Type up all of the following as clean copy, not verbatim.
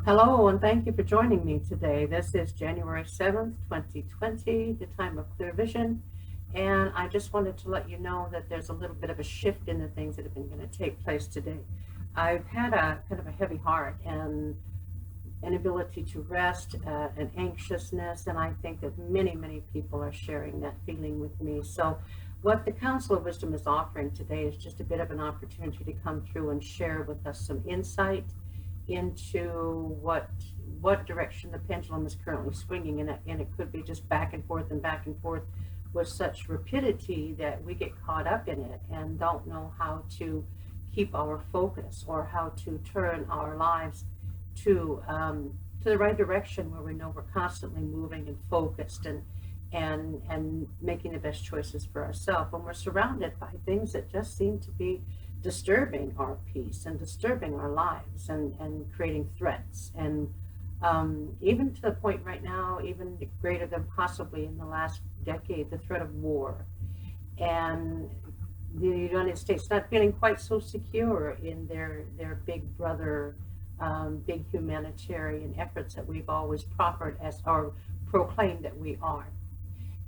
Hello, and thank you for joining me today. This is January 7th, 2020, the time of clear vision. And I just wanted to let you know that there's a little bit of a shift in the things that have been going to take place today. I've had a kind of a heavy heart and inability to rest, and anxiousness, and I think that many people are sharing that feeling with me. So what the Council of Wisdom is offering today is just a bit of an opportunity to come through and share with us some insight into what direction the pendulum is currently swinging, and it could be just back and forth with such rapidity that we get caught up in it and don't know how to keep our focus or how to turn our lives to the right direction where we know we're constantly moving and focused and making the best choices for ourselves. When we're surrounded by things that just seem to be disturbing our peace and disturbing our lives and creating threats, and even to the point right now, even greater than possibly in the last decade, the threat of war. And the United States not feeling quite so secure in their big brother, big humanitarian efforts that we've always proffered as, or proclaimed that we are.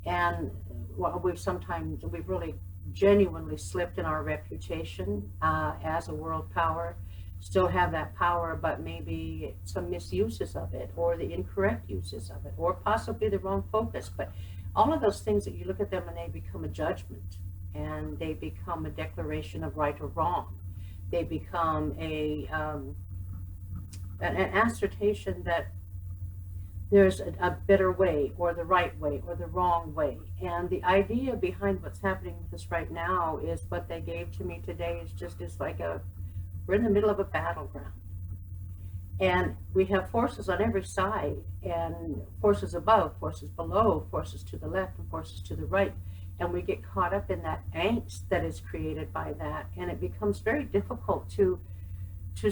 And well, we've really genuinely slipped in our reputation as a world power, still have that power, but maybe some misuses of it, or the incorrect uses of it, or possibly the wrong focus. But all of those things, that you look at them and they become a judgment, and they become a declaration of right or wrong. They become an assertion that there's a better way, or the right way, or the wrong way. And the idea behind what's happening with us right now is what they gave to me today is like we're in the middle of a battleground. And we have forces on every side, and forces above, forces below, forces to the left, and forces to the right. And we get caught up in that angst that is created by that. And it becomes very difficult to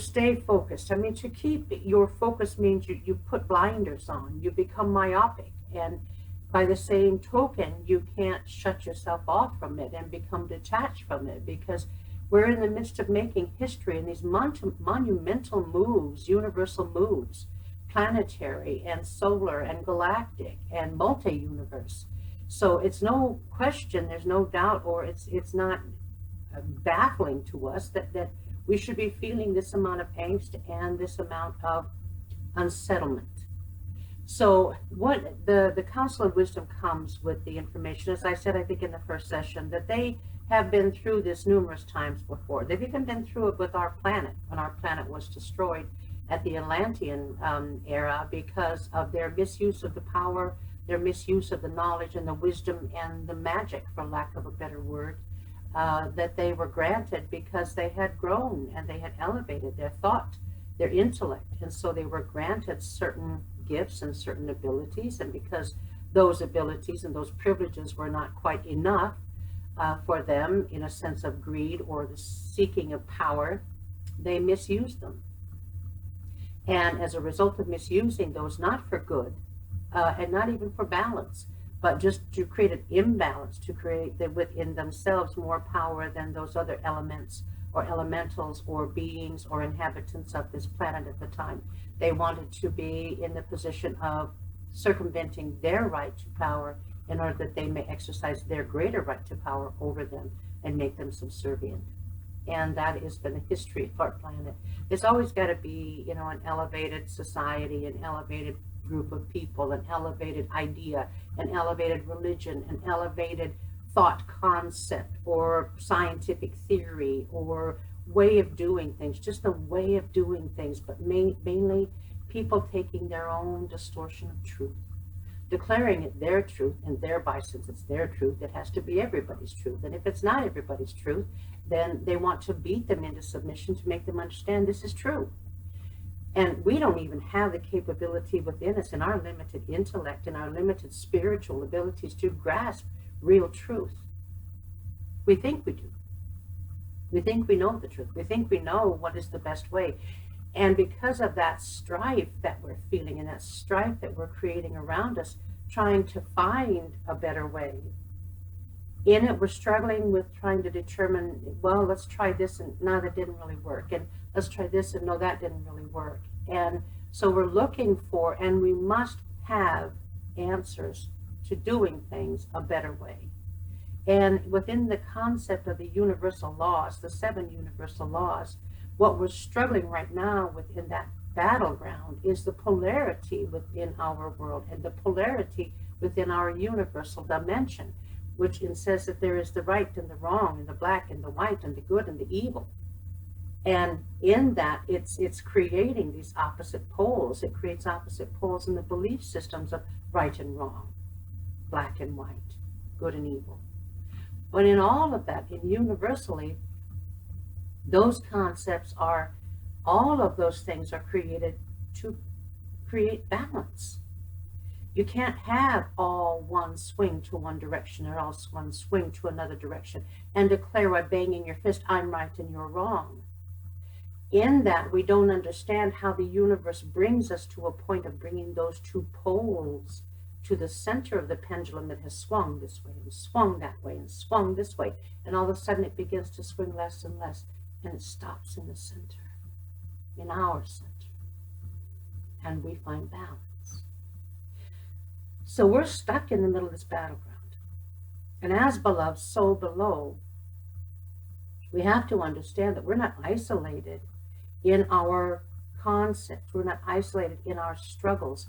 stay focused. I mean, to keep your focus means you put blinders on, you become myopic. And by the same token, you can't shut yourself off from it and become detached from it, because we're in the midst of making history, and these monumental moves, universal moves, planetary and solar and galactic and multi-universe. So it's no question, there's no doubt, or it's not baffling to us that we should be feeling this amount of angst and this amount of unsettlement. So what the Council of Wisdom comes with the information, as I said, I think in the first session, that they have been through this numerous times before. They've even been through it with our planet, when our planet was destroyed at the Atlantean era, because of their misuse of the power, their misuse of the knowledge and the wisdom and the magic, for lack of a better word, that they were granted, because they had grown and they had elevated their thought, their intellect. And so they were granted certain gifts and certain abilities. And because those abilities and those privileges were not quite enough for them, in a sense of greed or the seeking of power, they misused them. And as a result of misusing those, not for good, and not even for balance, but just to create an imbalance, to create within themselves more power than those other elements or elementals or beings or inhabitants of this planet at the time. They wanted to be in the position of circumventing their right to power, in order that they may exercise their greater right to power over them and make them subservient. And that has been the history of our planet. There's always got to be, an elevated society, an elevated group of people, an elevated idea, an elevated religion, an elevated thought concept, or scientific theory, or way of doing things, just a way of doing things, but mainly people taking their own distortion of truth, declaring it their truth, and thereby, since it's their truth, it has to be everybody's truth. And if it's not everybody's truth, then they want to beat them into submission to make them understand this is true. And we don't even have the capability within us, in our limited intellect and our limited spiritual abilities, to grasp real truth. We think we do. We think we know the truth. We think we know what is the best way. And because of that strife that we're feeling, and that strife that we're creating around us, trying to find a better way, in it, we're struggling with trying to determine, well, let's try this, and no, that didn't really work. And let's try this, and no, that didn't really work. And So we're looking for, and we must have answers to doing things a better way. And within the concept of the universal laws, the 7 universal laws, what we're struggling right now within that battleground is the polarity within our world and the polarity within our universal dimension, which says that there is the right and the wrong and the black and the white and the good and the evil. And in that, it's creating these opposite poles. It creates opposite poles in the belief systems of right and wrong, black and white, good and evil. But in all of that, in universally, those concepts are, all of those things are created to create balance. You can't have all one swing to one direction or all one swing to another direction and declare by banging your fist, I'm right and you're wrong. In that, we don't understand how the universe brings us to a point of bringing those 2 poles to the center of the pendulum that has swung this way and swung that way and swung this way. And all of a sudden it begins to swing less and less, and it stops in the center, in our center. And we find balance. So we're stuck in the middle of this battleground. And as beloved, so below, we have to understand that we're not isolated in our concepts. We're not isolated in our struggles.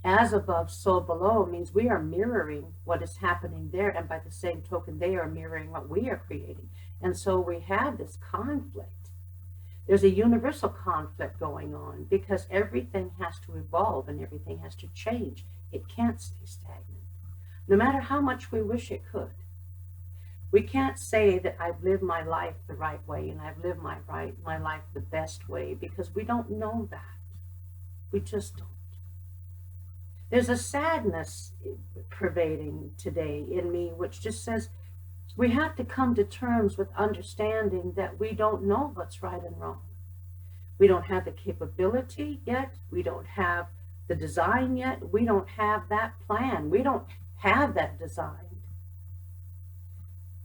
As above, so below means we are mirroring what is happening there, and by the same token, they are mirroring what we are creating. And so we have this conflict. There's a universal conflict going on because everything has to evolve and everything has to change. It can't stay stagnant, no matter how much we wish it could. We can't say that I've lived my life the right way and I've lived my life the best way, because we don't know that. We just don't. There's a sadness pervading today in me, which just says we have to come to terms with understanding that we don't know what's right and wrong. We don't have the capability yet. We don't have the design yet. We don't have that plan. We don't have that design.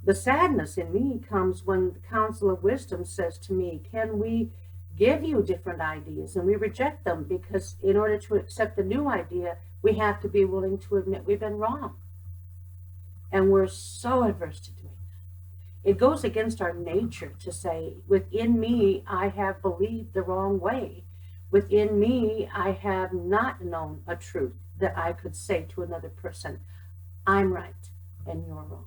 The sadness in me comes when the Council of Wisdom says to me, can we give you different ideas? And we reject them because in order to accept a new idea, we have to be willing to admit we've been wrong. And we're so averse to doing that. It goes against our nature to say, within me, I have believed the wrong way. Within me, I have not known a truth that I could say to another person, I'm right and you're wrong.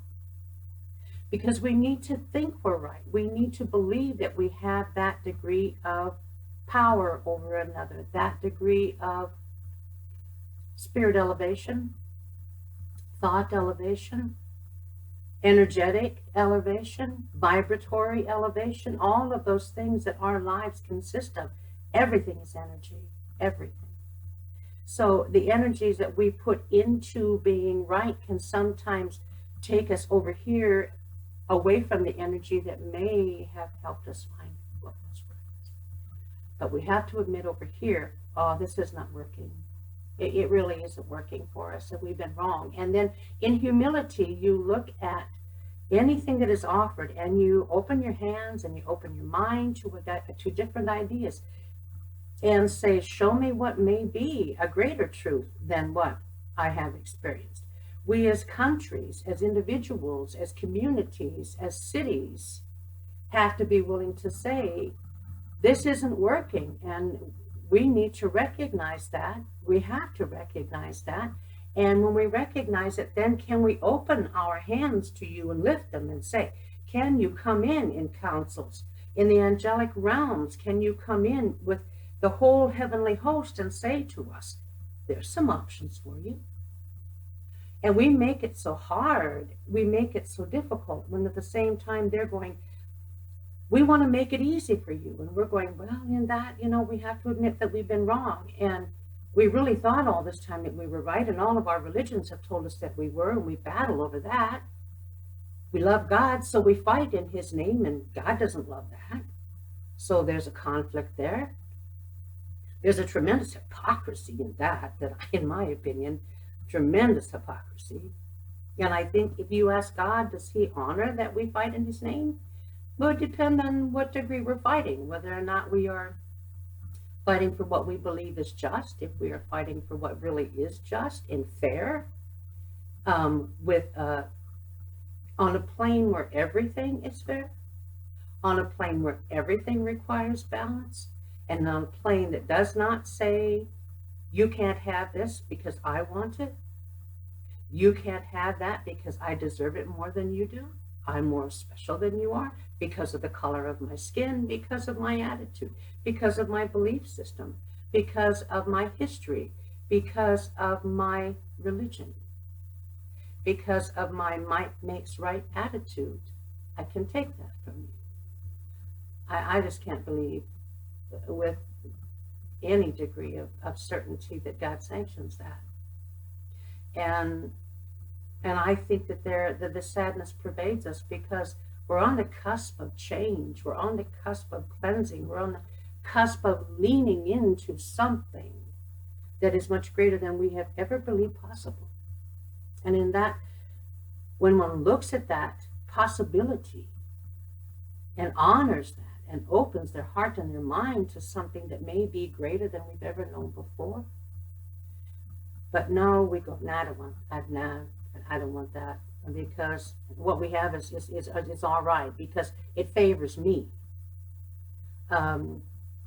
Because we need to think we're right. We need to believe that we have that degree of power over another, that degree of spirit elevation, thought elevation, energetic elevation, vibratory elevation, all of those things that our lives consist of. Everything is energy, everything. So the energies that we put into being right can sometimes take us over here away from the energy that may have helped us find what was right. But we have to admit over here, oh, this is not working. It really isn't working for us, and we've been wrong. And then in humility, you look at anything that is offered and you open your hands and you open your mind to different ideas and say, show me what may be a greater truth than what I have experienced. We as countries, as individuals, as communities, as cities, have to be willing to say, this isn't working, and we need to recognize that. We have to recognize that. And when we recognize it, then can we open our hands to you and lift them and say, can you come in councils, in the angelic realms? Can you come in with the whole heavenly host and say to us, there's some options for you? And we make it so hard, we make it so difficult, when at the same time they're going, we want to make it easy for you. And we're going, well, in that, we have to admit that we've been wrong. And we really thought all this time that we were right, and all of our religions have told us that we were, and we battle over that. We love God, so we fight in his name, and God doesn't love that. So there's a conflict there. There's a tremendous hypocrisy in that, in my opinion, tremendous hypocrisy. And I think if you ask God, does he honor that we fight in his name? Well, it depends on what degree we're fighting, whether or not we are fighting for what we believe is just, if we are fighting for what really is just and fair, with on a plane where everything is fair, on a plane where everything requires balance, and on a plane that does not say, you can't have this because I want it, you can't have that because I deserve it more than you do, I'm more special than you are because of the color of my skin, because of my attitude, because of my belief system, because of my history, because of my religion, because of my might makes right attitude. I can take that from you. I just can't believe with any degree of certainty that God sanctions that. And I think that the sadness pervades us because we're on the cusp of change. We're on the cusp of cleansing. We're on the cusp of leaning into something that is much greater than we have ever believed possible. And in that, when one looks at that possibility and honors that and opens their heart and their mind to something that may be greater than we've ever known before. But no, we go, nah, I don't want that, because what we have is all right because it favors me.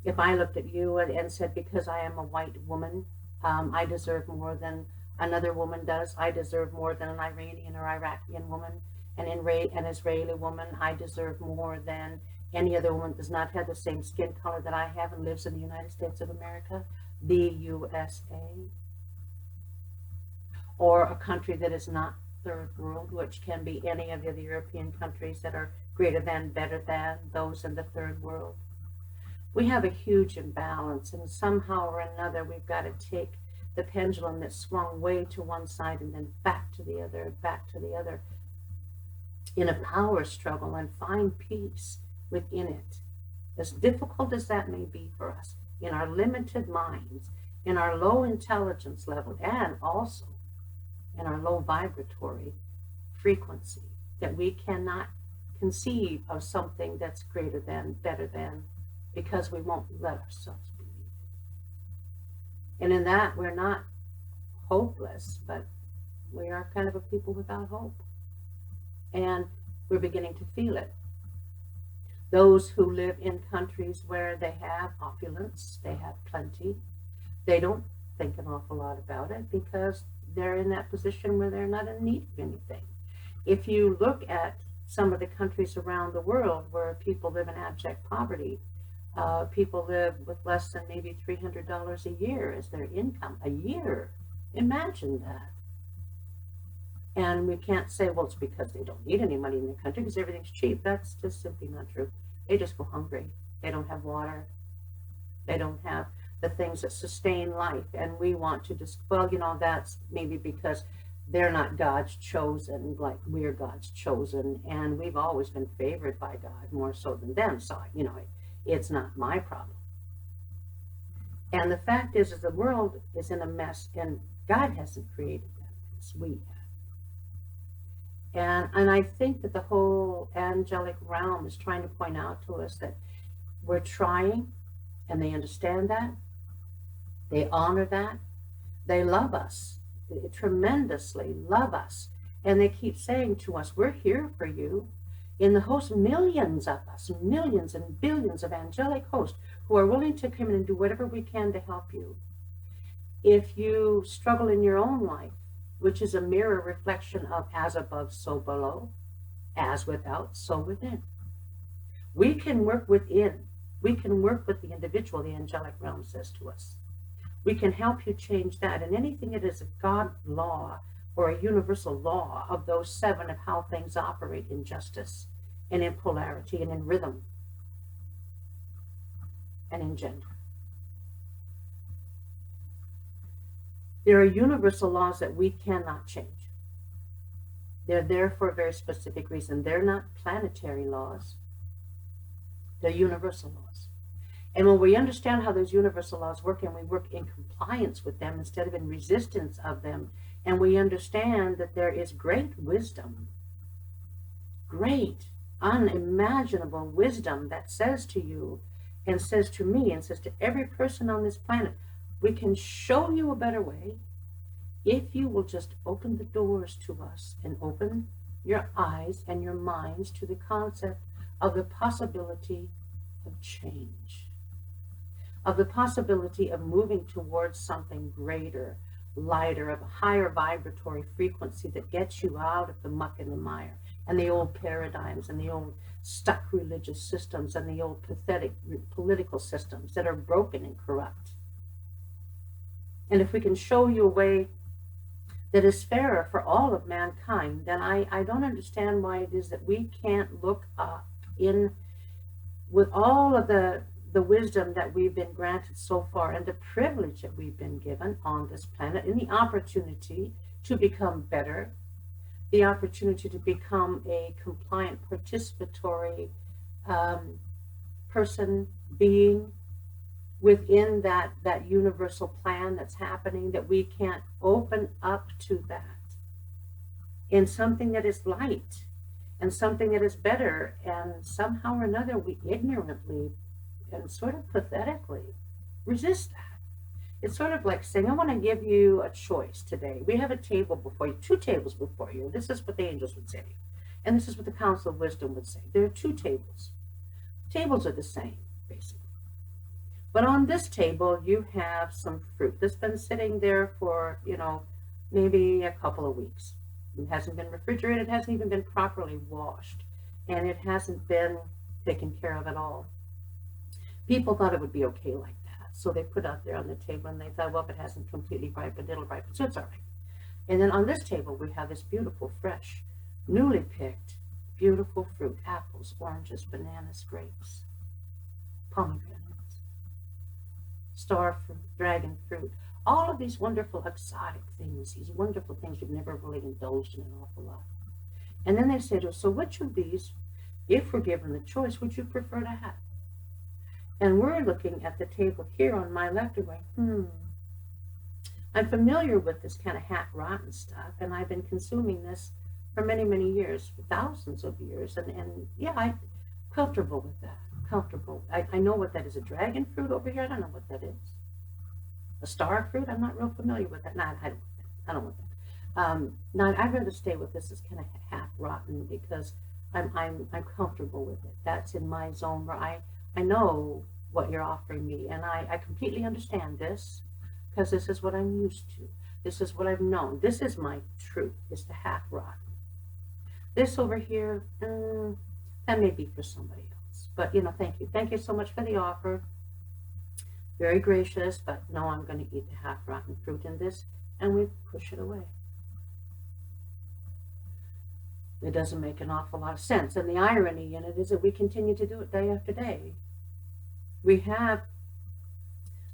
If I looked at you and said, because I am a white woman, I deserve more than another woman does. I deserve more than an Iranian or Iraqian woman, an Israeli woman. I deserve more than any other woman that does not have the same skin color that I have and lives in the United States of America, the USA, or a country that is not third world, which can be any of the other European countries that are greater than, better than those in the third world. We have a huge imbalance, and somehow or another we've got to take the pendulum that swung way to one side and then back to the other in a power struggle and find peace within it. As difficult as that may be for us, in our limited minds, in our low intelligence level, and also in our low vibratory frequency, that we cannot conceive of something that's greater than, better than, because we won't let ourselves believe it. And in that, we're not hopeless, but we are kind of a people without hope. And we're beginning to feel it. Those who live in countries where they have opulence, they have plenty, they don't think an awful lot about it because they're in that position where they're not in need of anything. If you look at some of the countries around the world where people live in abject poverty, people live with less than maybe $300 a year as their income, a year. Imagine that. And we can't say, well, it's because they don't need any money in their country because everything's cheap. That's just simply not true. They just go hungry. They don't have water. They don't have the things that sustain life. And we want to just, well, that's maybe because they're not God's chosen like we're God's chosen. And we've always been favored by God more so than them. So, it's not my problem. And the fact is the world is in a mess, and God hasn't created that mess. We have. And I think that the whole angelic realm is trying to point out to us that we're trying, and they understand that. They honor that. They love us. They tremendously love us. And they keep saying to us, we're here for you. In the host, millions of us, millions and billions of angelic hosts who are willing to come in and do whatever we can to help you. If you struggle in your own life, which is a mirror reflection of as above, so below, as without, so within. We can work within. We can work with the individual, the angelic realm says to us. We can help you change that. And anything that is a God law or a universal law of those seven of how things operate in justice and in polarity and in rhythm and in gender. There are universal laws that we cannot change. They're there for a very specific reason. They're not planetary laws. They're universal laws. And when we understand how those universal laws work and we work in compliance with them instead of in resistance of them, and we understand that there is great wisdom, great, unimaginable wisdom that says to you, and says to me and says to every person on this planet, we can show you a better way if you will just open the doors to us and open your eyes and your minds to the concept of the possibility of change, of the possibility of moving towards something greater, lighter, of a higher vibratory frequency that gets you out of the muck and the mire and the old paradigms and the old stuck religious systems and the old pathetic political systems that are broken and corrupt. And if we can show you a way that is fairer for all of mankind, then I don't understand why it is that we can't look up in, with all of the wisdom that we've been granted so far and the privilege that we've been given on this planet, and the opportunity to become better, the opportunity to become a compliant, participatory person, being within that universal plan that's happening, that we can't open up to that in something that is light and something that is better, and somehow or another we ignorantly and sort of pathetically resist that. It's sort of like saying, I want to give you a choice today. We have a table before you, 2 tables before you. This is what the angels would say, and this is what the Council of Wisdom would say. There are 2 tables. Tables are the same, basically. But on this table, you have some fruit that's been sitting there for, maybe a couple of weeks. It hasn't been refrigerated, it hasn't even been properly washed, and it hasn't been taken care of at all. People thought it would be okay like that, so they put it out there on the table, and they thought, well, if it hasn't completely ripened, it'll ripen, so it's all right. And then on this table, we have this beautiful, fresh, newly picked, beautiful fruit: apples, oranges, bananas, grapes, pomegranates, star fruit, dragon fruit, all of these wonderful exotic things, these wonderful things we've never really indulged in an awful lot. And then they say to us, so which of these, if we're given the choice, would you prefer to have? And we're looking at the table here on my left and going, I'm familiar with this kind of half-rotten stuff, and I've been consuming this for many, many years, for thousands of years, and yeah, I'm comfortable with that. Comfortable. I know what that is. A dragon fruit over here, I don't know what that is. A star fruit, I'm not real familiar with that. No, I don't want that. No, I'd rather stay with this. It's kind of half rotten because I'm comfortable with it. That's in my zone where I know what you're offering me, and I completely understand this because this is what I'm used to. This is what I've known. This is my truth. It's the half rotten. This over here, that may be for somebody else. But, thank you. Thank you so much for the offer. Very gracious, but no, I'm going to eat the half-rotten fruit in this, and we push it away. It doesn't make an awful lot of sense. And the irony in it is that we continue to do it day after day. We have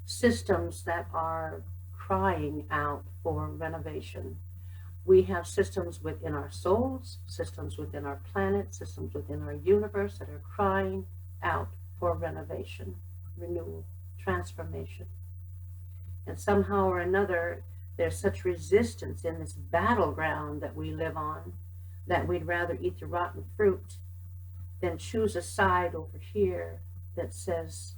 systems that are crying out for renovation. We have systems within our souls, systems within our planet, systems within our universe that are crying out for renovation, renewal, transformation. And somehow or another, there's such resistance in this battleground that we live on that we'd rather eat the rotten fruit than choose a side over here that says,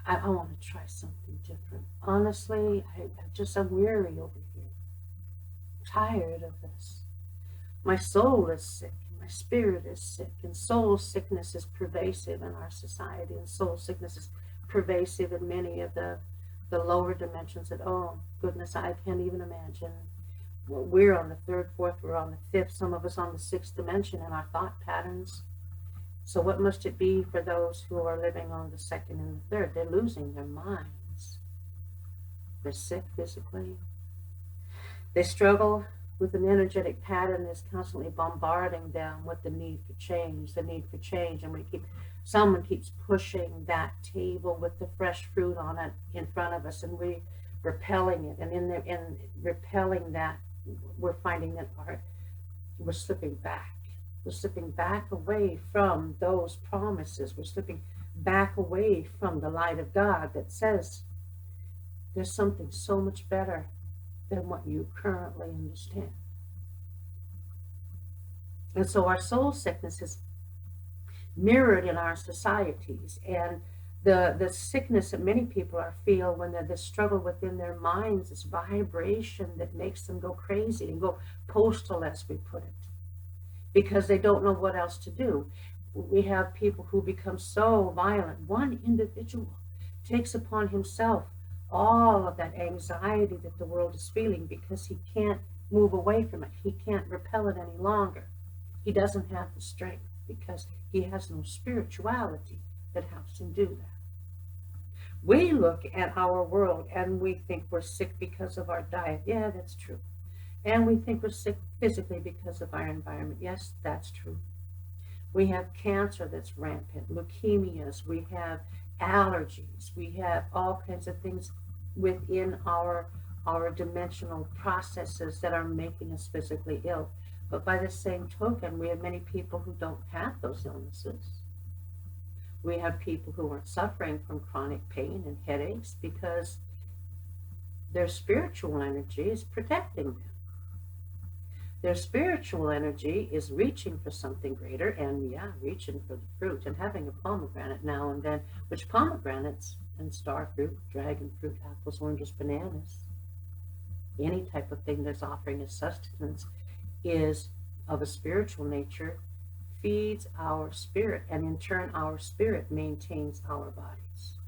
I want to try something different. Honestly, I'm weary over here. Tired of this. My soul is sick, my spirit is sick, and soul sickness is pervasive in our society, and soul sickness is pervasive in many of the lower dimensions that, oh goodness, I can't even imagine. We're on the 3rd, 4th, we're on the 5th, some of us on the 6th dimension in our thought patterns. So what must it be for those who are living on the 2nd and the 3rd? They're losing their minds. They're sick physically. They struggle with an energetic pattern that's constantly bombarding them with the need for change, and someone keeps pushing that table with the fresh fruit on it in front of us, and we're repelling it, and in repelling that, we're finding that we're slipping back. We're slipping back away from those promises. We're slipping back away from the light of God that says there's something so much better than what you currently understand. And so our soul sickness is mirrored in our societies, and The sickness that many people are feel when they're this struggle within their minds, this vibration that makes them go crazy and go postal, as we put it, because they don't know what else to do. We have people who become so violent. One individual takes upon himself all of that anxiety that the world is feeling because he can't move away from it. He can't repel it any longer. He doesn't have the strength because he has no spirituality that helps him do that. We look at our world and we think we're sick because of our diet. Yeah, that's true. And we think we're sick physically because of our environment. Yes, that's true. We have cancer that's rampant, leukemias, we have allergies, we have all kinds of things within our dimensional processes that are making us physically ill. But by the same token, we have many people who don't have those illnesses. We have people who are suffering from chronic pain and headaches because their spiritual energy is protecting them. Their spiritual energy is reaching for something greater and, yeah, reaching for the fruit and having a pomegranate now and then, which pomegranates and star fruit, dragon fruit, apples, oranges, bananas, any type of thing that's offering us sustenance is of a spiritual nature, feeds our spirit, and in turn our spirit maintains our bodies.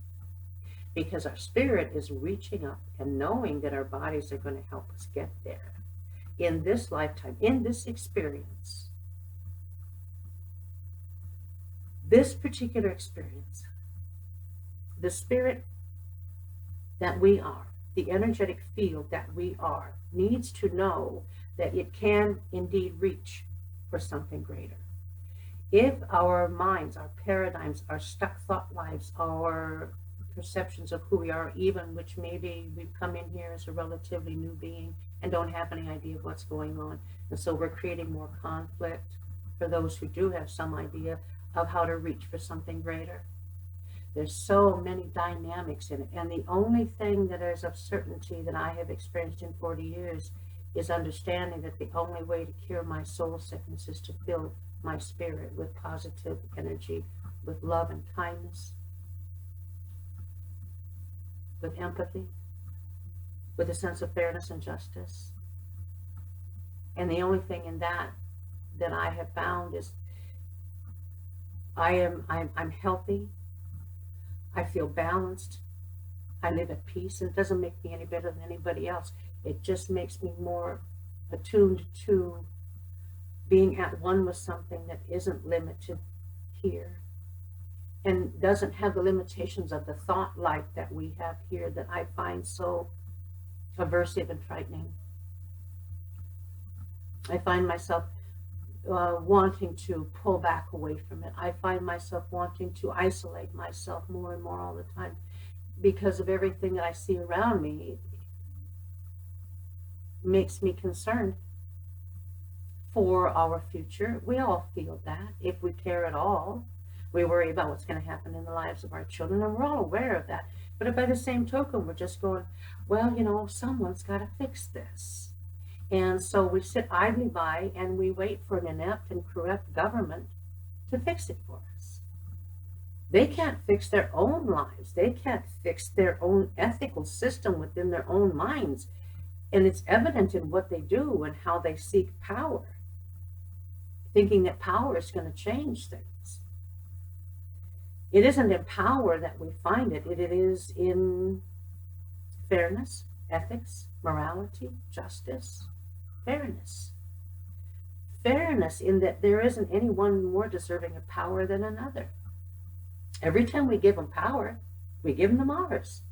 Because our spirit is reaching up and knowing that our bodies are going to help us get there in this lifetime, in this experience, this particular experience. The spirit that we are, the energetic field that we are, needs to know that it can indeed reach for something greater. If our minds, our paradigms, our stuck thought lives, our perceptions of who we are, even which maybe we've come in here as a relatively new being and don't have any idea of what's going on, and so we're creating more conflict for those who do have some idea of how to reach for something greater. There's so many dynamics in it, and the only thing that is of certainty that I have experienced in 40 years is understanding that the only way to cure my soul sickness is to fill my spirit with positive energy, with love and kindness, with empathy, with a sense of fairness and justice. And the only thing in that I have found is I'm healthy, I feel balanced, I live at peace, and it doesn't make me any better than anybody else. It just makes me more attuned to being at one with something that isn't limited here and doesn't have the limitations of the thought life that we have here that I find so aversive and frightening. I find myself wanting to pull back away from it. I find myself wanting to isolate myself more and more all the time because of everything that I see around me. It makes me concerned for our future. We all feel that if we care at all. We worry about what's going to happen in the lives of our children, and we're all aware of that. But by the same token, we're just going, well, someone's got to fix this. And so we sit idly by and we wait for an inept and corrupt government to fix it for us. They can't fix their own lives. They can't fix their own ethical system within their own minds. And it's evident in what they do and how they seek power, thinking that power is going to change things. It isn't in power that we find it. It is in fairness, ethics, morality, justice, fairness. Fairness in that there isn't anyone more deserving of power than another. Every time we give them power, we give them ours.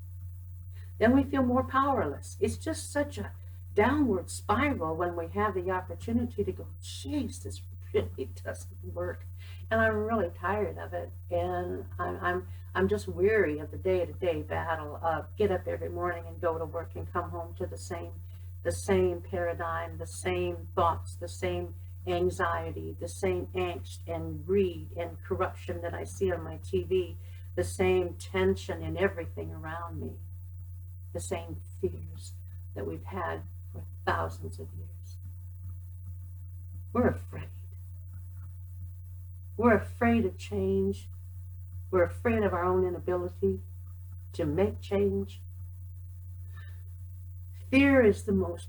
Then we feel more powerless. It's just such a downward spiral when we have the opportunity to go, geez, this really doesn't work. And I'm really tired of it. And I'm just weary of the day-to-day battle of get up every morning and go to work and come home to the same paradigm, the same thoughts, the same anxiety, the same angst and greed and corruption that I see on my TV, the same tension in everything around me, the same fears that we've had for thousands of years. We're afraid. We're afraid of change We're afraid of our own inability to make change. Fear is the most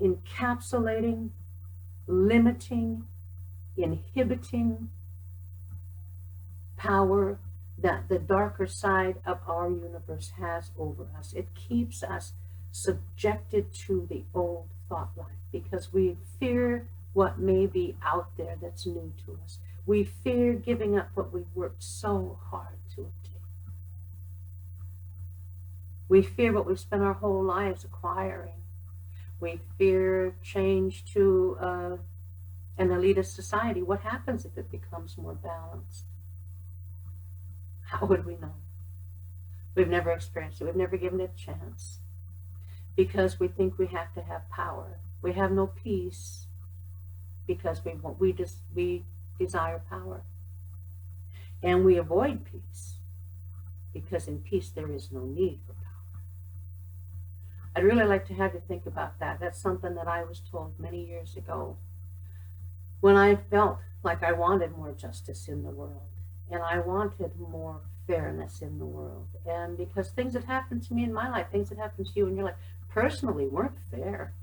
encapsulating, limiting, inhibiting power that the darker side of our universe has over us. It keeps us subjected to the old thought life because we fear what may be out there that's new to us. We fear giving up what we've worked so hard to obtain. We fear what we've spent our whole lives acquiring. We fear change to an elitist society. What happens if it becomes more balanced? How would we know? We've never experienced it. We've never given it a chance because we think we have to have power. We have no peace because we desire power, and we avoid peace because in peace there is no need for power. I'd really like to have you think about that. That's something that I was told many years ago when I felt like I wanted more justice in the world and I wanted more fairness in the world. And because things that happened to me in my life, things that happened to you in your life, personally weren't fair.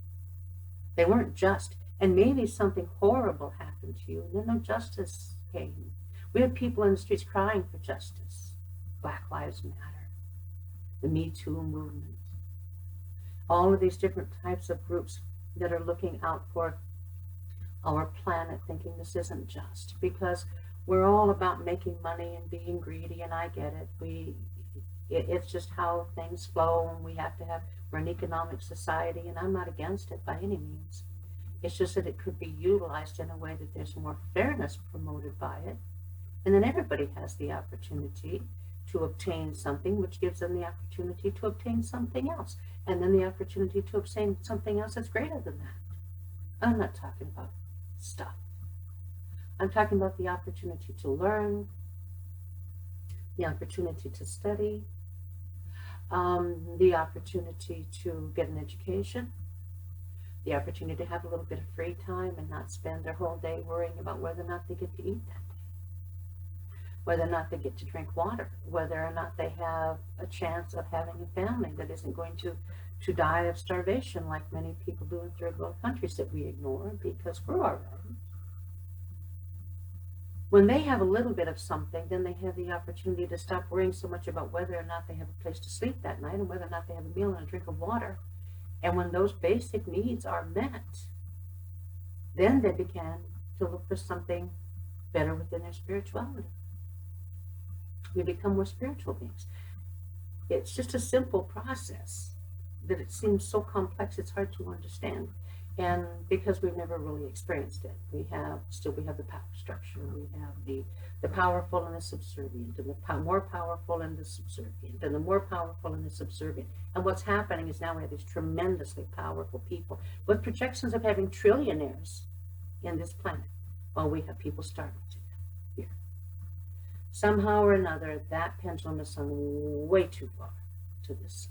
They weren't just. And maybe something horrible happened to you and then no justice came. We have people in the streets crying for justice. Black Lives Matter, the Me Too movement, all of these different types of groups that are looking out for our planet, thinking this isn't just, because we're all about making money and being greedy, and I get it. It's just how things flow, and we're an economic society, and I'm not against it by any means. It's just that it could be utilized in a way that there's more fairness promoted by it, and then everybody has the opportunity to obtain something, which gives them the opportunity to obtain something else, and then the opportunity to obtain something else that's greater than that. I'm not talking about stuff. I'm talking about the opportunity to learn, the opportunity to study, the opportunity to get an education, the opportunity to have a little bit of free time and not spend their whole day worrying about whether or not they get to eat that day, whether or not they get to drink water, whether or not they have a chance of having a family that isn't going to die of starvation like many people do in third world countries that we ignore because we're all right. When they have a little bit of something, then they have the opportunity to stop worrying so much about whether or not they have a place to sleep that night and whether or not they have a meal and a drink of water. And when those basic needs are met, then they begin to look for something better within their spirituality. We become more spiritual beings. It's just a simple process that it seems so complex it's hard to understand. And because we've never really experienced it, we have the power structure, we have the powerful and the subservient, and the more powerful and the subservient, and the more powerful and the subservient. And what's happening is now we have these tremendously powerful people with projections of having trillionaires in this planet, while we have people starving to death here. Somehow or another, that pendulum has swung way too far to this side.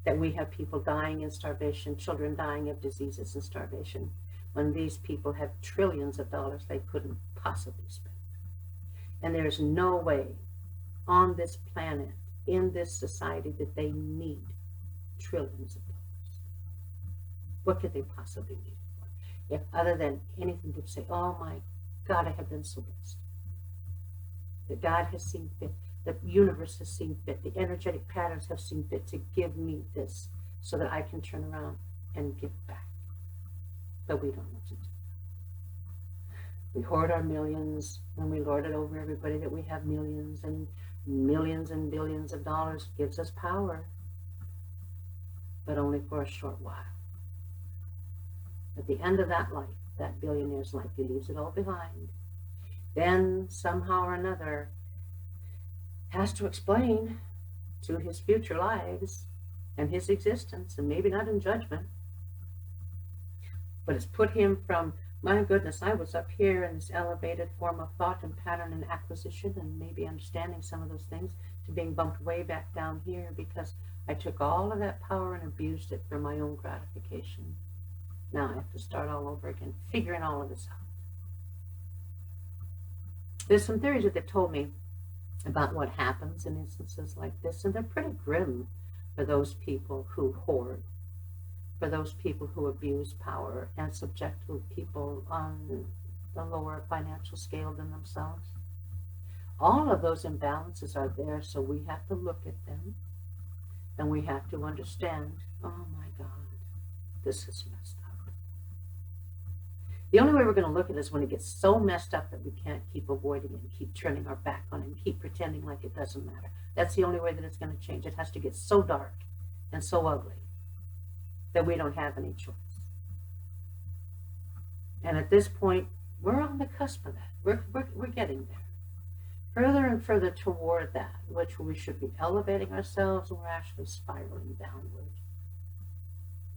That we have people dying in starvation, children dying of diseases and starvation, when these people have trillions of dollars they couldn't possibly spend. And there's no way on this planet, in this society, that they need trillions of dollars. What could they possibly need it for? If other than anything to say, oh my God, I have been so blessed. That God has seen fit. The universe has seen fit, the energetic patterns have seen fit to give me this so that I can turn around and give back. But we don't know what to do. We hoard our millions and we lord it over everybody that we have millions and billions of dollars. Gives us power, but only for a short while. At the end of that life, that billionaire's life, he leaves it all behind. Then somehow or another, has to explain to his future lives and his existence, and maybe not in judgment, but it's put him from, my goodness, I was up here in this elevated form of thought and pattern and acquisition and maybe understanding some of those things, to being bumped way back down here because I took all of that power and abused it for my own gratification. Now I have to start all over again, figuring all of this out. There's some theories that they've told me about what happens in instances like this, and they're pretty grim for those people who hoard, for those people who abuse power and subject people on the lower financial scale than themselves. All of those imbalances are there, so we have to look at them and we have to understand, oh my God, this is messed up. The only way we're going to look at it is when it gets so messed up that we can't keep avoiding it and keep turning our back on it and keep pretending like it doesn't matter. That's the only way that it's going to change. It has to get so dark and so ugly that we don't have any choice. And at this point, we're on the cusp of that. We're getting there. Further and further toward that, which we should be elevating ourselves, and we're actually spiraling downward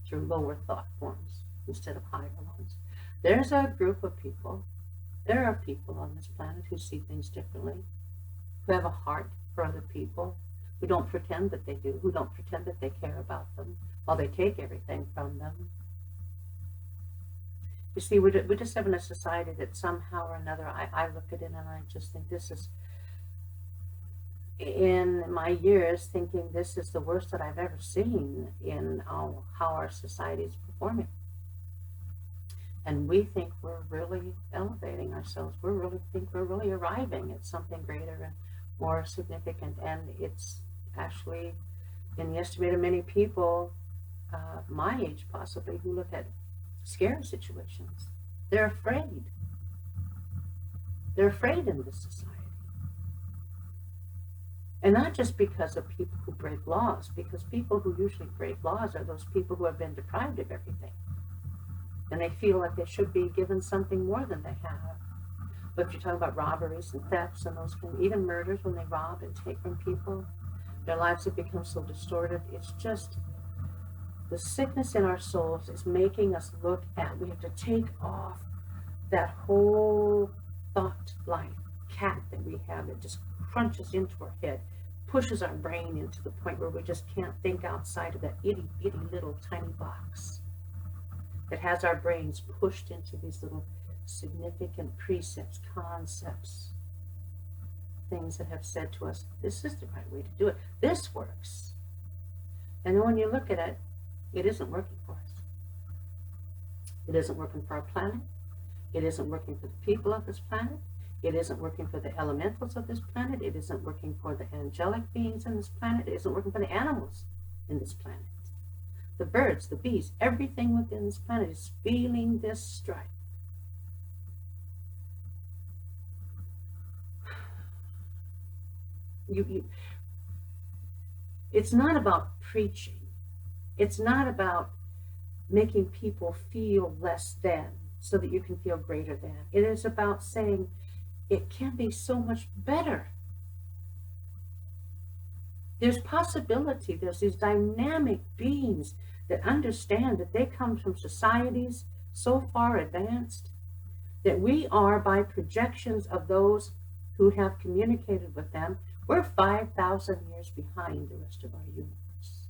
through lower thought forms instead of higher ones. There's a group of people, there are people on this planet who see things differently, who have a heart for other people, who don't pretend that they do, who don't pretend that they care about them, while they take everything from them. You see, we just live in a society that somehow or another, I look at it and I just think this is, in my years, thinking this is the worst that I've ever seen in how our society is performing. And we think we're really elevating ourselves. We really think we're really arriving at something greater and more significant. And it's actually, in the estimate of many people, my age possibly, who look at scary situations. They're afraid. They're afraid in this society. And not just because of people who break laws, because people who usually break laws are those people who have been deprived of everything. And they feel like they should be given something more than they have. But if you talk about robberies and thefts and those things, even murders, when they rob and take from people, their lives have become so distorted. It's just, the sickness in our souls is making us look at, we have to take off that whole thought life cat that we have that just crunches into our head, pushes our brain into the point where we just can't think outside of that itty bitty little tiny box that has our brains pushed into these little significant precepts, concepts, things that have said to us, this is the right way to do it. This works. And then when you look at it, it isn't working for us. It isn't working for our planet. It isn't working for the people of this planet. It isn't working for the elementals of this planet. It isn't working for the angelic beings in this planet. It isn't working for the animals in this planet. The birds, the bees, everything within this planet is feeling this strife. It's not about preaching. It's not about making people feel less than so that you can feel greater than. It is about saying it can be so much better. There's possibility. There's these dynamic beings that understand that they come from societies so far advanced that we are, by projections of those who have communicated with them, we're 5,000 years behind the rest of our universe.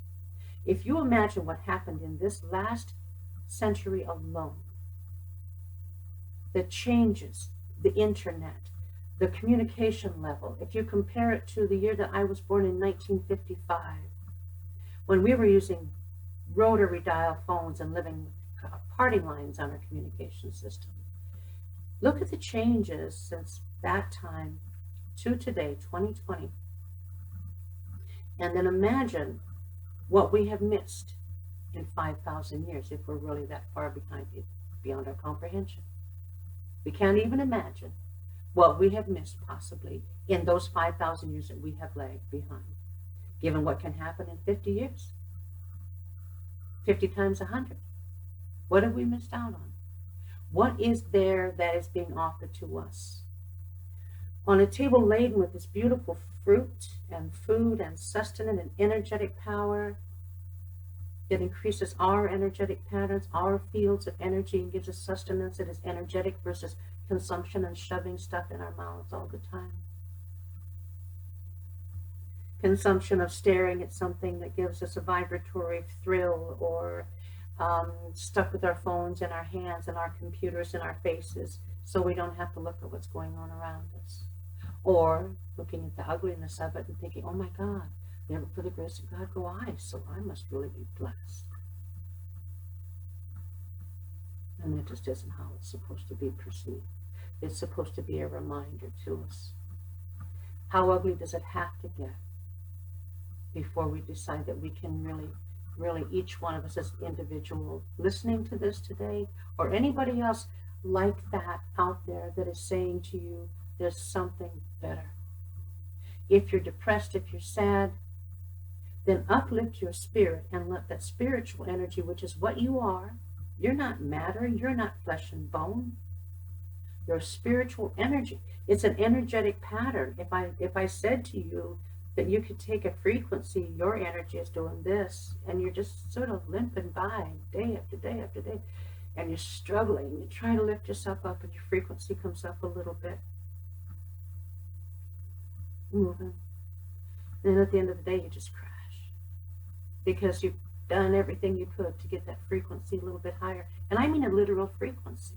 If you imagine what happened in this last century alone, the changes, the internet, the communication level, if you compare it to the year that I was born in 1955, when we were using rotary dial phones and living with party lines on our communication system. Look at the changes since that time to today, 2020. And then imagine what we have missed in 5,000 years if we're really that far behind it, beyond our comprehension. We can't even imagine what we have missed possibly in those 5,000 years that we have lagged behind, given what can happen in 50 years. 50 times 100. What have we missed out on? What is there that is being offered to us? On a table laden with this beautiful fruit and food and sustenance and energetic power that increases our energetic patterns, our fields of energy, and gives us sustenance that is energetic versus consumption and shoving stuff in our mouths all the time. Consumption of staring at something that gives us a vibratory thrill, or stuck with our phones in our hands and our computers in our faces so we don't have to look at what's going on around us. Or looking at the ugliness of it and thinking, oh my God, never for the grace of God go I, so I must really be blessed. And that just isn't how it's supposed to be perceived. It's supposed to be a reminder to us. How ugly does it have to get before we decide that we can really, each one of us as individual listening to this today, or anybody else like that out there that is saying to you, there's something better. If you're depressed, if you're sad, then uplift your spirit and let that spiritual energy, which is what you are, you're not matter, you're not flesh and bone, your spiritual energy. It's an energetic pattern. If I said to you that you could take a frequency, your energy is doing this, and you're just sort of limping by day after day after day, and you're struggling, you try to lift yourself up, and your frequency comes up a little bit, moving, and then at the end of the day, you just crash because you've done everything you could to get that frequency a little bit higher. And I mean a literal frequency.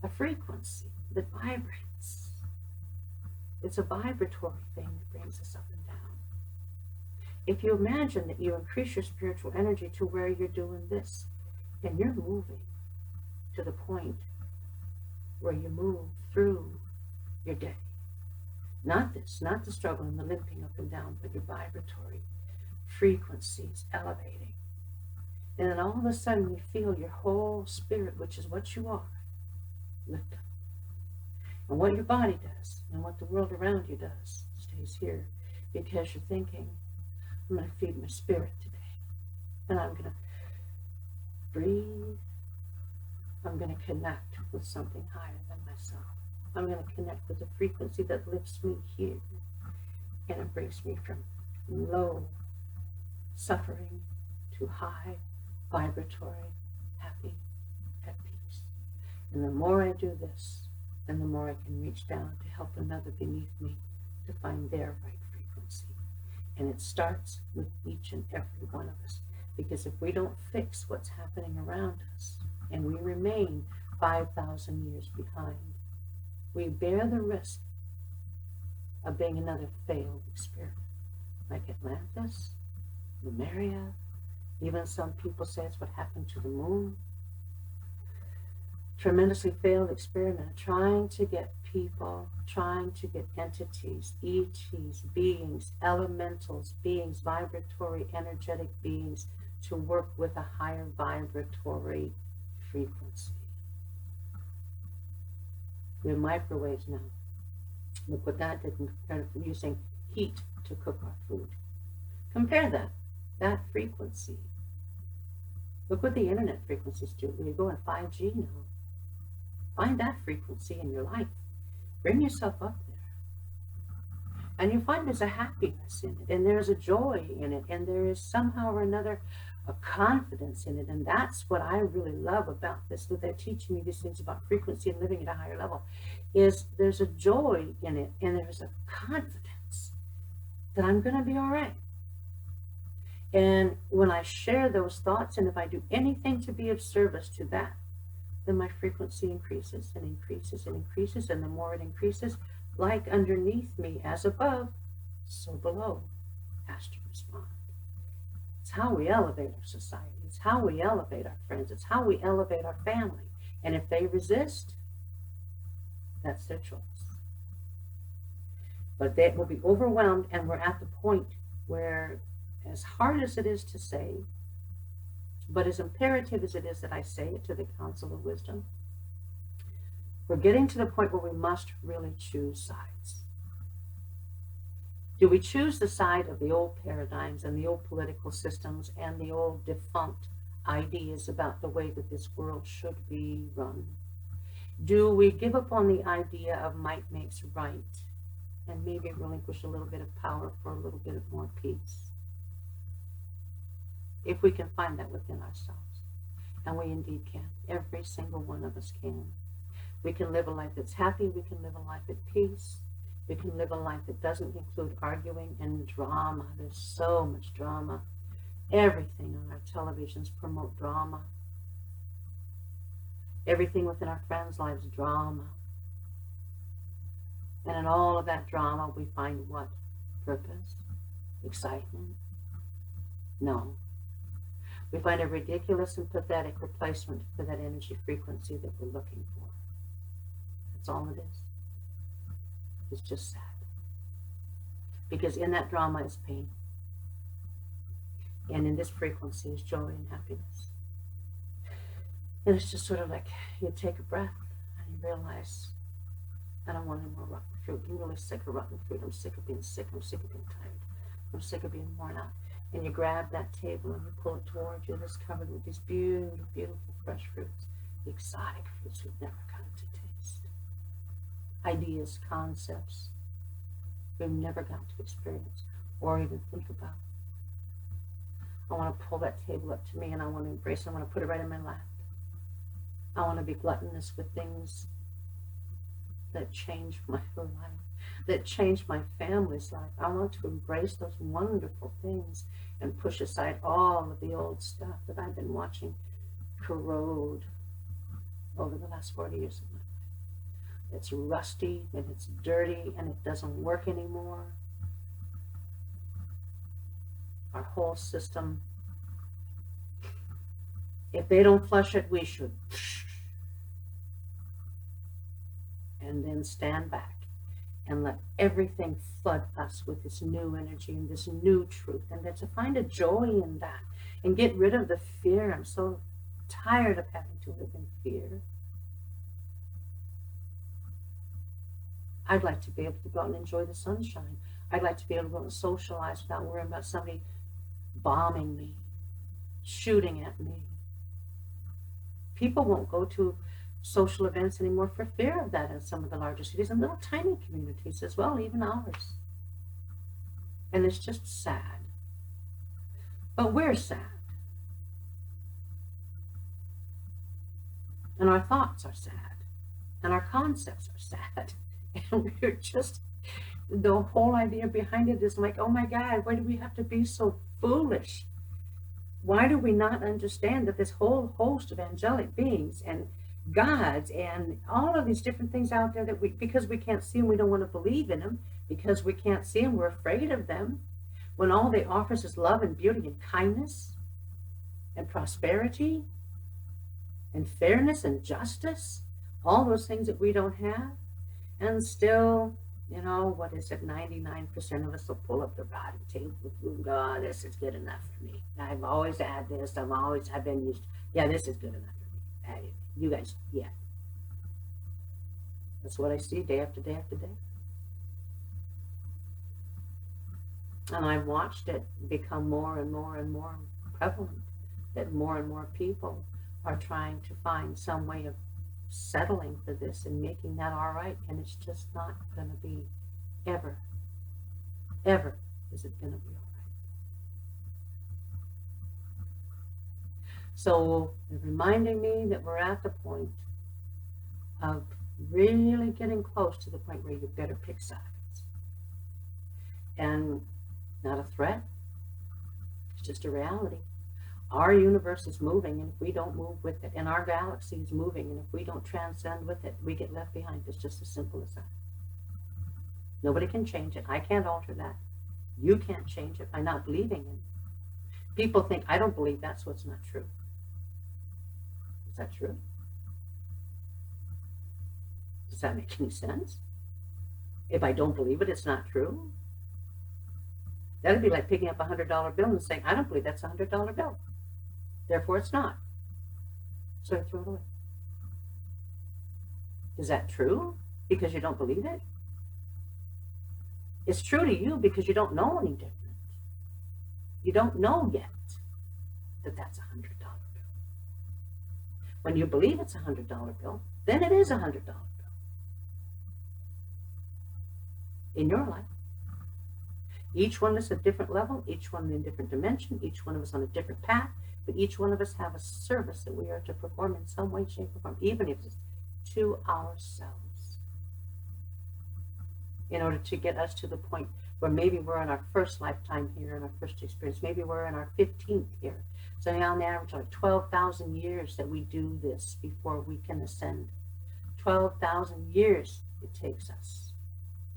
A frequency that vibrates. It's a vibratory thing that brings us up and down. If you imagine that you increase your spiritual energy to where you're doing this, and you're moving to the point where you move through your day. Not this, not the struggle and the limping up and down, but your vibratory frequencies elevating. And then all of a sudden you feel your whole spirit, which is what you are, lift up. And what your body does and what the world around you does stays here, because you're thinking, I'm going to feed my spirit today. And I'm going to breathe. I'm going to connect with something higher than myself. I'm going to connect with a frequency that lifts me here. And it brings me from low suffering to high vibratory, happy, at peace. And the more I do this, then the more I can reach down to help another beneath me to find their right frequency. And it starts with each and every one of us. Because if we don't fix what's happening around us, and we remain 5,000 years behind, we bear the risk of being another failed experiment. Like Atlantis, Lemuria, even some people say it's what happened to the moon. Tremendously failed experiment, trying to get people, trying to get entities, ETs, beings, elementals, beings, vibratory, energetic beings, to work with a higher vibratory frequency. We have microwaves now. Look what that did compared to using heat to cook our food. Compare that frequency. Look what the internet frequencies do. When you go on 5G now, find that frequency in your life. Bring yourself up there. And you find there's a happiness in it, and there's a joy in it, and there is somehow or another a confidence in it. And that's what I really love about this, that they're teaching me these things about frequency and living at a higher level, is there's a joy in it, and there's a confidence that I'm going to be all right. And when I share those thoughts, and if I do anything to be of service to that, then my frequency increases and increases and increases, and the more it increases, like underneath me as above, so below has to respond. It's how we elevate our society. It's how we elevate our friends. It's how we elevate our family. And if they resist, that's their choice. But they will be overwhelmed, and we're at the point where, as hard as it is to say, but as imperative as it is that I say it to the council of wisdom, we're getting to the point where we must really choose sides. Do we choose the side of the old paradigms and the old political systems and the old defunct ideas about the way that this world should be run? Do we give up on the idea of might makes right and maybe relinquish a little bit of power for a little bit of more peace? If we can find that within ourselves. And we indeed can. Every single one of us can. We can live a life that's happy. We can live a life at peace. We can live a life that doesn't include arguing and drama. There's so much drama. Everything on our televisions promote drama. Everything within our friends' lives, drama. And in all of that drama, we find what? Purpose? Excitement? No. We find a ridiculous and pathetic replacement for that energy frequency that we're looking for. That's all it is. It's just sad. Because in that drama is pain. And in this frequency is joy and happiness. And it's just sort of like you take a breath and you realize, I don't want any more rotten fruit. I'm really sick of rotten fruit. I'm sick of being sick. I'm sick of being tired. I'm sick of being worn out. And you grab that table and you pull it towards you. It's covered with these beautiful, beautiful fresh fruits. The exotic fruits we've never gotten to taste. Ideas, concepts we've never gotten to experience or even think about. I want to pull that table up to me and I want to embrace it. I want to put it right in my lap. I want to be gluttonous with things that changed my life, that changed my family's life. I want to embrace those wonderful things and push aside all of the old stuff that I've been watching corrode over the last 40 years of my life. It's rusty and it's dirty and it doesn't work anymore. Our whole system, if they don't flush it, we should. And then stand back and let everything flood us with this new energy and this new truth, and then to find a joy in that and get rid of the fear. I'm so tired of having to live in fear. I'd like to be able to go out and enjoy the sunshine. I'd like to be able to go out and socialize without worrying about somebody bombing me, shooting at me. People won't go to social events anymore for fear of that in some of the larger cities and little tiny communities as well, even ours. And it's just sad. But we're sad. And our thoughts are sad. And our concepts are sad. And we're just, the whole idea behind it is like, oh my God, why do we have to be so foolish? Why do we not understand that this whole host of angelic beings and gods and all of these different things out there that because we can't see them, we don't want to believe in them, because we can't see them, we're afraid of them, when all they offer us is love and beauty and kindness and prosperity and fairness and justice, all those things that we don't have. And still, you know, what is it, 99% of us will pull up the bottom table with food and go, oh, this is good enough for me. I've always had this, I've been used, yeah, this is good enough for me. You guys, yeah. That's what I see day after day after day. And I've watched it become more and more and more prevalent, that more and more people are trying to find some way of settling for this and making that all right. And it's just not going to be ever is it going to be all right. So they're reminding me that we're at the point of really getting close to the point where you better pick sides. And not a threat, it's just a reality. Our universe is moving, and if we don't move with it, and our galaxy is moving, and if we don't transcend with it, we get left behind. It's just as simple as that. Nobody can change it. I can't alter that. You can't change it by not believing in it. People think, I don't believe that, so it's not true. Is that true? Does that make any sense? If I don't believe it, it's not true. That'd be like picking up a $100 bill and saying, I don't believe that's a $100 bill. Therefore, it's not. So I throw it away. Is that true because you don't believe it? It's true to you because you don't know any different. You don't know yet that that's a $100 bill. When you believe it's a $100 bill, then it is a $100 bill. In your life. Each one is a different level, each one in a different dimension, each one of us on a different path, but each one of us have a service that we are to perform in some way, shape, or form, even if it's to ourselves, in order to get us to the point where maybe we're in our first lifetime here, in our first experience, maybe we're in our 15th here. So on the average, like 12,000 years that we do this before we can ascend. 12,000 years it takes us.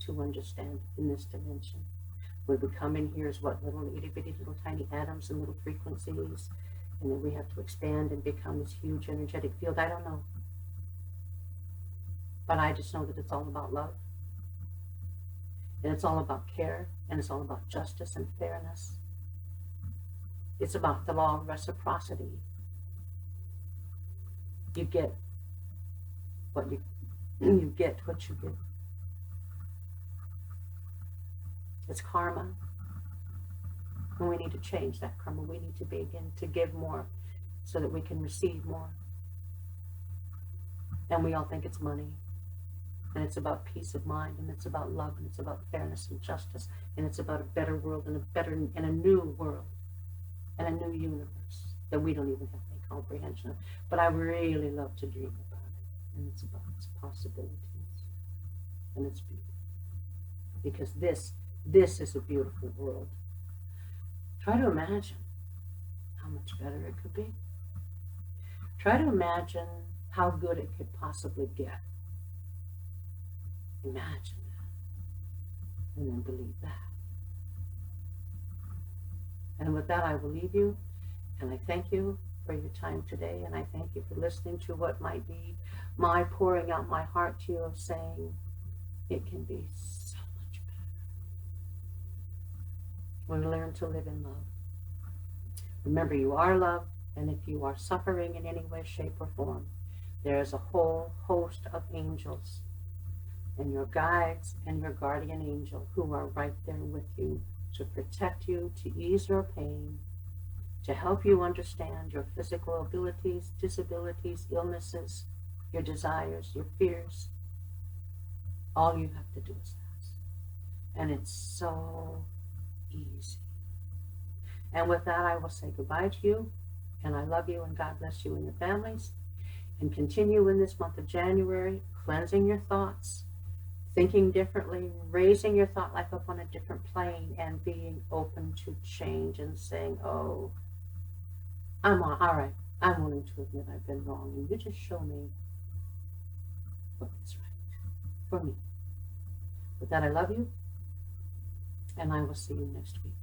to understand in this dimension. When we come in here as what, little itty bitty little tiny atoms and little frequencies, and then we have to expand and become this huge energetic field. I don't know. But I just know that it's all about love. And it's all about care. And it's all about justice and fairness. It's about the law of reciprocity. You get what you get what you give. It's karma. And we need to change that karma. We need to begin to give more so that we can receive more. And we all think it's money. And it's about peace of mind, and it's about love, and it's about fairness and justice, and it's about a better world and a new world and a new universe that we don't even have any comprehension of. But I really love to dream about it, and it's about its possibilities, and it's beautiful. Because this is a beautiful world. Try to imagine how much better it could be. Try to imagine how good it could possibly get. Imagine that, and then believe that. And with that, I will leave you, and I thank you for your time today, and I thank you for listening to what might be my pouring out my heart to you of saying it can be so much better when we learn to live in love. Remember, you are loved, and if you are suffering in any way, shape, or form, there is a whole host of angels and your guides and your guardian angel who are right there with you to protect you, to ease your pain, to help you understand your physical abilities, disabilities, illnesses, your desires, your fears. All you have to do is ask. And it's so easy. And with that, I will say goodbye to you, and I love you, and God bless you and your families. And continue in this month of January, cleansing your thoughts, thinking differently, raising your thought life up on a different plane, and being open to change and saying, oh, all right, I'm willing to admit I've been wrong, and you just show me what is right for me. With that, I love you, and I will see you next week.